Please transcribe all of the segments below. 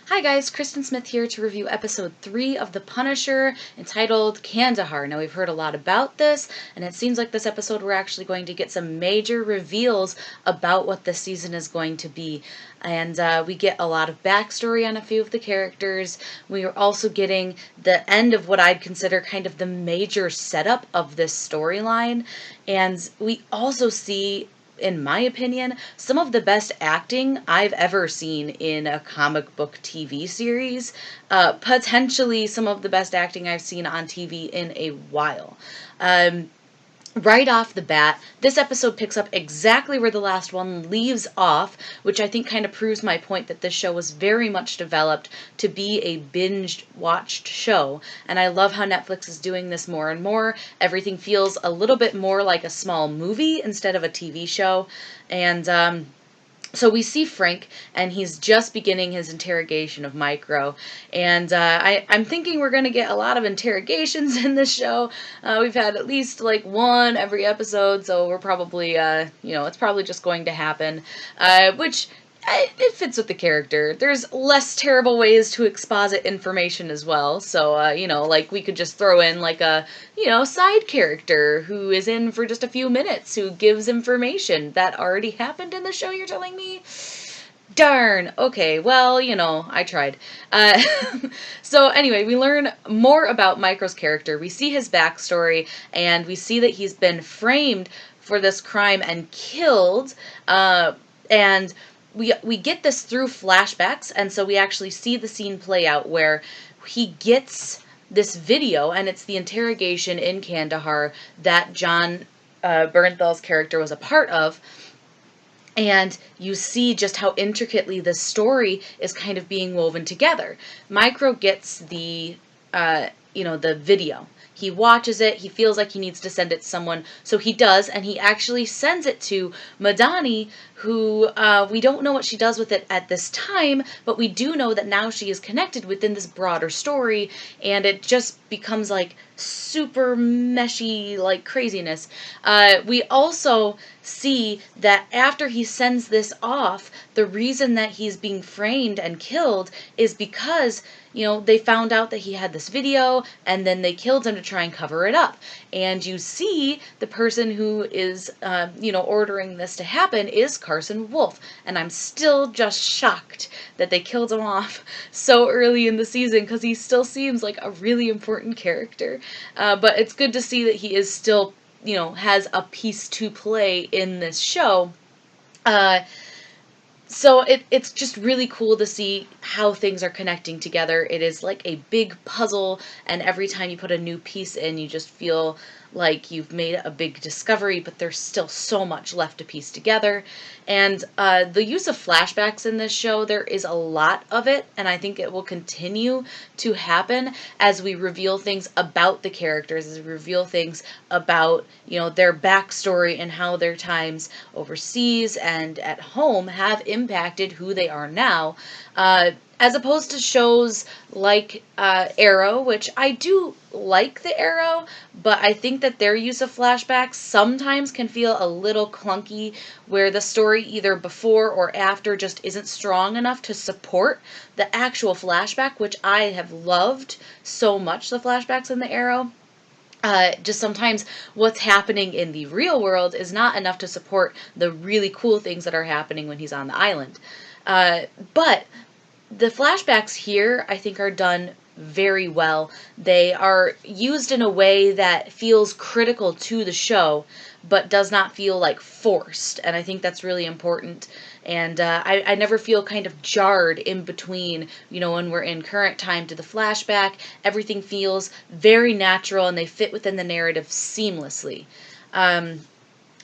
Hi guys, Kristen Smith here to review episode 3 of The Punisher, entitled Kandahar. Now we've heard a lot about this, and it seems like this episode we're actually going to get some major reveals about what this season is going to be. And we get a lot of backstory on a few of the characters. We are also getting the end of what I'd consider kind of the major setup of this storyline. And we also see, in my opinion, some of the best acting I've ever seen in a comic book TV series. Potentially some of the best acting I've seen on TV in a while. Right off the bat, this episode picks up exactly where the last one leaves off, which I think kind of proves my point that this show was very much developed to be a binge-watched show. And I love how Netflix is doing this more and more. Everything feels a little bit more like a small movie instead of a TV show. And, so we see Frank, and he's just beginning his interrogation of Micro. And I'm thinking we're going to get a lot of interrogations in this show. We've had at least like one every episode, so we're probably, it's probably just going to happen. Which it fits with the character. There's less terrible ways to exposit information as well. So, like we could just throw in like a, side character who is in for just a few minutes who gives information that already happened in the show, you're telling me? Darn. Okay, well, I tried. Uh, so anyway, we learn more about Micro's character. We see his backstory, and we see that he's been framed for this crime and killed. And we get this through flashbacks, and so we actually see the scene play out where he gets this video, and it's the interrogation in Kandahar that John Bernthal's character was a part of. And you see just how intricately this story is kind of being woven together. Micro gets the video. He watches it, he feels like he needs to send it to someone, so he does, and he actually sends it to Madani, who, we don't know what she does with it at this time, but we do know that now she is connected within this broader story, and it just becomes, like, super meshy, like, craziness. We also see that after he sends this off, the reason that he's being framed and killed is because they found out that he had this video, and then they killed him to try and cover it up. And you see the person who is, ordering this to happen is Carson Wolf. And I'm still just shocked that they killed him off so early in the season, because he still seems like a really important character. But it's good to see that he is still, has a piece to play in this show. So it's just really cool to see how things are connecting together. It is like a big puzzle, and every time you put a new piece in, you just feel like you've made a big discovery, but there's still so much left to piece together. And the use of flashbacks in this show, there is a lot of it, and I think it will continue to happen as we reveal things about the characters, as we reveal things about, their backstory and how their times overseas and at home have impacted who they are now. As opposed to shows like Arrow, which I do like the Arrow, but I think that their use of flashbacks sometimes can feel a little clunky, where the story either before or after just isn't strong enough to support the actual flashback, which I have loved so much, the flashbacks in the Arrow. Just sometimes what's happening in the real world is not enough to support the really cool things that are happening when he's on the island. But the flashbacks here, I think, are done very well. They are used in a way that feels critical to the show, but does not feel like forced. And I think that's really important. And I never feel kind of jarred in between, when we're in current time to the flashback. Everything feels very natural, and they fit within the narrative seamlessly.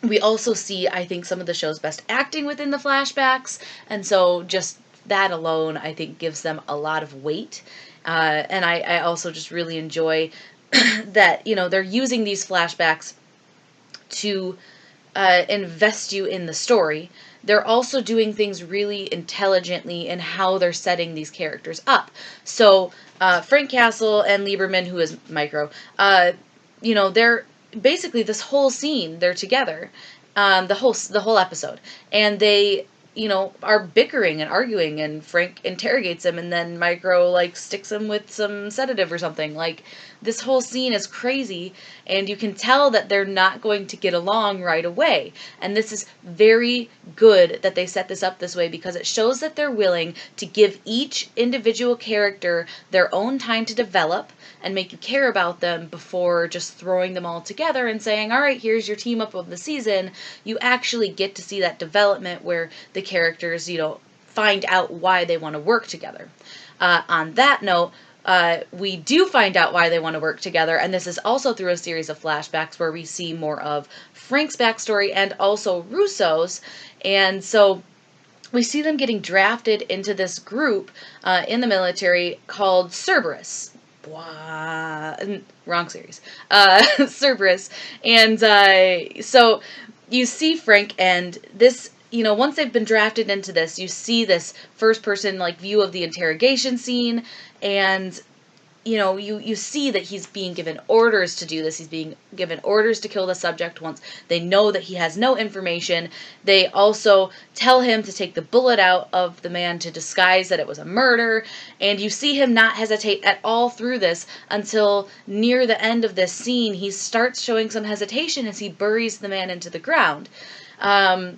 We also see, I think, some of the show's best acting within the flashbacks, and so just that alone, I think, gives them a lot of weight. And I also just really enjoy that, they're using these flashbacks to invest you in the story. They're also doing things really intelligently in how they're setting these characters up. So, Frank Castle and Lieberman, who is Micro, they're basically this whole scene, they're together, the whole episode, and they are bickering and arguing, and Frank interrogates him, and then Micro, like, sticks him with some sedative or something. Like, this whole scene is crazy, and you can tell that they're not going to get along right away. And this is very good that they set this up this way, because it shows that they're willing to give each individual character their own time to develop and make you care about them before just throwing them all together and saying, all right, here's your team up of the season. You actually get to see that development where the characters, find out why they want to work together. On that note, we do find out why they want to work together, and this is also through a series of flashbacks where we see more of Frank's backstory and also Russo's. And so we see them getting drafted into this group in the military called Cerberus. Wrong series. Cerberus. And so you see Frank, and this, once they've been drafted into this, you see this first person, like, view of the interrogation scene, and you see that he's being given orders to do this. He's being given orders to kill the subject once they know that he has no information. They also tell him to take the bullet out of the man to disguise that it was a murder. And you see him not hesitate at all through this until near the end of this scene. He starts showing some hesitation as he buries the man into the ground. And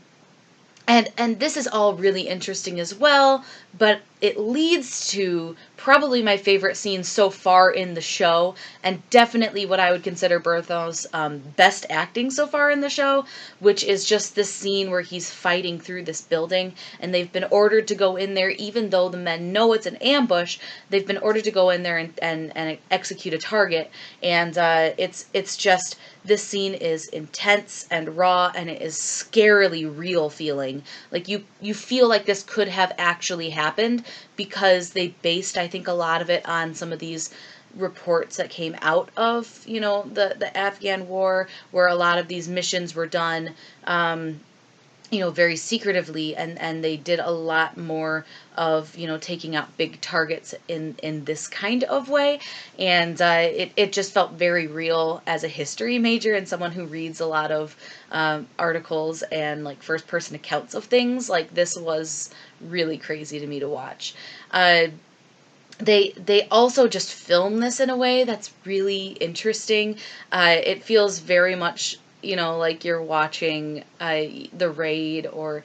this is all really interesting as well, but it leads to probably my favorite scene so far in the show, and definitely what I would consider Bertha's best acting so far in the show, which is just this scene where he's fighting through this building, and they've been ordered to go in there, even though the men know it's an ambush. They've been ordered to go in there and execute a target, and it's just, this scene is intense and raw, and it is scarily real feeling. Like, you feel like this could have actually happened, because they based, I think, a lot of it on some of these reports that came out of, the Afghan war, where a lot of these missions were done, very secretively, and they did a lot more of, taking out big targets in this kind of way. And it just felt very real as a history major and someone who reads a lot of articles and, like, first person accounts of things. Like, this was really crazy to me to watch. They also just film this in a way that's really interesting. It feels very much, like you're watching The Raid or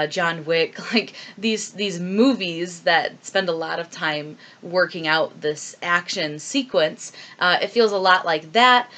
John Wick, like these movies that spend a lot of time working out this action sequence. It feels a lot like that.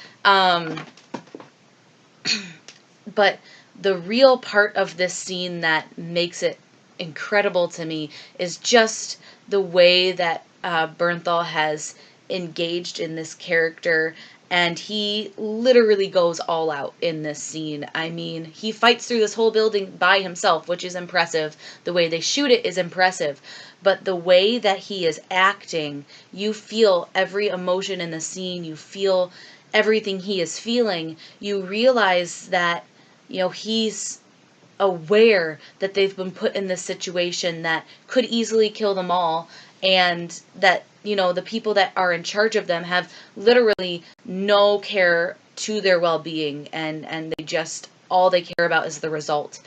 But the real part of this scene that makes it incredible to me is just the way that Bernthal has engaged in this character, and he literally goes all out in this scene. I mean, he fights through this whole building by himself, which is impressive. The way they shoot it is impressive. But the way that he is acting, you feel every emotion in the scene. You feel everything he is feeling. You realize that, he's aware that they've been put in this situation that could easily kill them all, and that, the people that are in charge of them have literally no care to their well-being, and they just, all they care about is the result.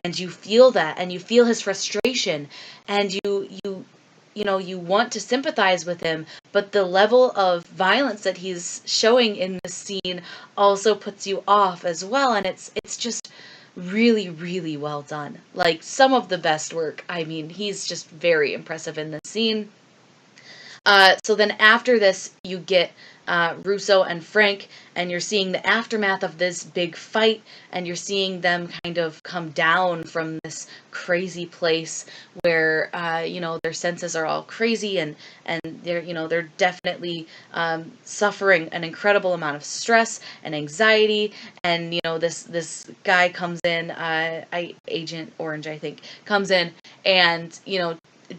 And you feel that, and you feel his frustration, and you want to sympathize with him, but the level of violence that he's showing in this scene also puts you off as well, and it's just really, really well done. Like, some of the best work. I mean, he's just very impressive in this scene. So then after this, you get Russo and Frank, and you're seeing the aftermath of this big fight, and you're seeing them kind of come down from this crazy place where, their senses are all crazy, and they're definitely suffering an incredible amount of stress and anxiety. And, this guy comes in, Agent Orange, I think, comes in, and,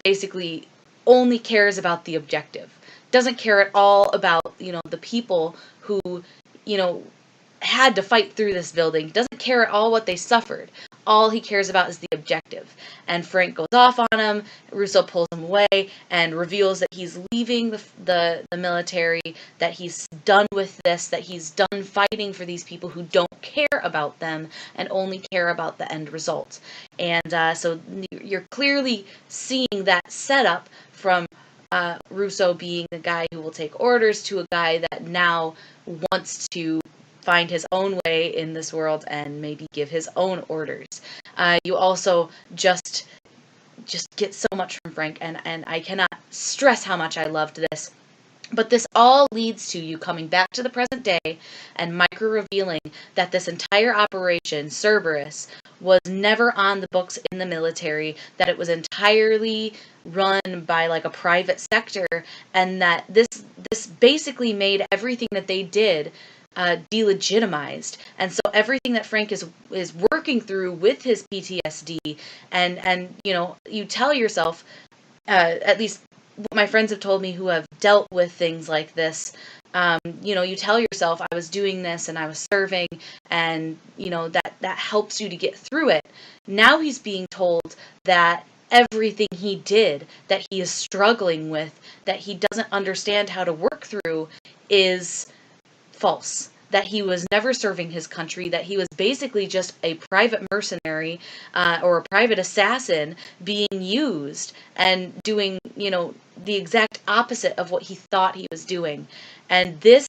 basically only cares about the objective. Doesn't care at all about, the people who, had to fight through this building. Doesn't care at all what they suffered. all he cares about is the objective. And Frank goes off on him, Russo pulls him away, and reveals that he's leaving the military, that he's done with this, that he's done fighting for these people who don't care about them and only care about the end result. And so you're clearly seeing that setup from Russo being the guy who will take orders to a guy that now wants to find his own way in this world and maybe give his own orders. You also just get so much from Frank, and I cannot stress how much I loved this. But this all leads to you coming back to the present day and Micro revealing that this entire operation, Cerberus, was never on the books in the military, that it was entirely run by like a private sector, and that this basically made everything that they did delegitimized. And so everything that Frank is working through with his PTSD, and you tell yourself, at least what my friends have told me who have dealt with things like this, you tell yourself, I was doing this and I was serving, and that helps you to get through it. Now he's being told that everything he did, that he is struggling with, that he doesn't understand how to work through, is false. That he was never serving his country, that he was basically just a private mercenary or a private assassin being used and doing, the exact opposite of what he thought he was doing. And this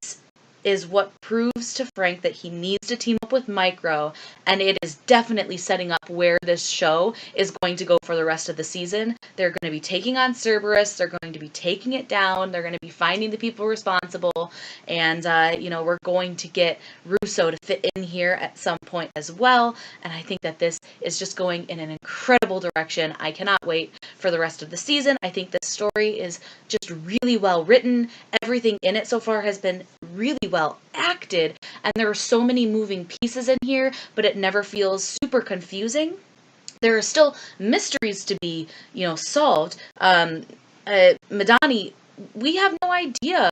is what proves to Frank that he needs to team up with Micro, and it is definitely setting up where this show is going to go for the rest of the season. They're going to be taking on Cerberus, they're going to be taking it down, they're going to be finding the people responsible, and, we're going to get Russo to fit in here at some point as well, and I think that this is just going in an incredible direction. I cannot wait for the rest of the season. I think this story is just really well written. Everything in it so far has been really well acted, and there are so many moving pieces in here, but it never feels super confusing. There are still mysteries to be, solved. Madani, we have no idea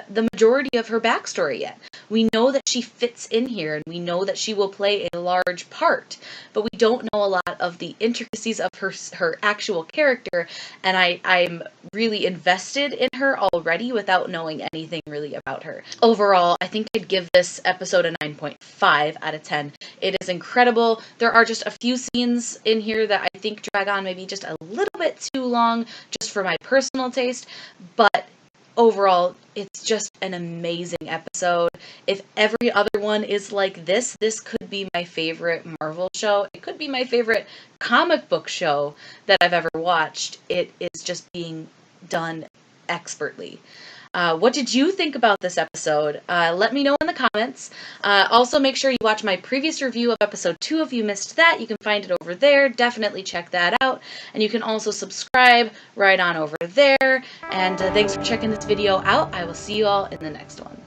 the majority of her backstory yet. We know that she fits in here, and we know that she will play a large part, but we don't know a lot of the intricacies of her actual character, and I'm really invested in her already without knowing anything really about her. Overall, I think I'd give this episode a 9.5 out of 10. It is incredible. There are just a few scenes in here that I think drag on maybe just a little bit too long, just for my personal taste, but overall, it's just an amazing episode. If every other one is like this could be my favorite Marvel show. It could be my favorite comic book show that I've ever watched. It is just being done expertly. What did you think about this episode? Let me know in the comments. Also, make sure you watch my previous review of episode 2 if you missed that. You can find it over there. Definitely check that out. And you can also subscribe right on over there. And thanks for checking this video out. I will see you all in the next one.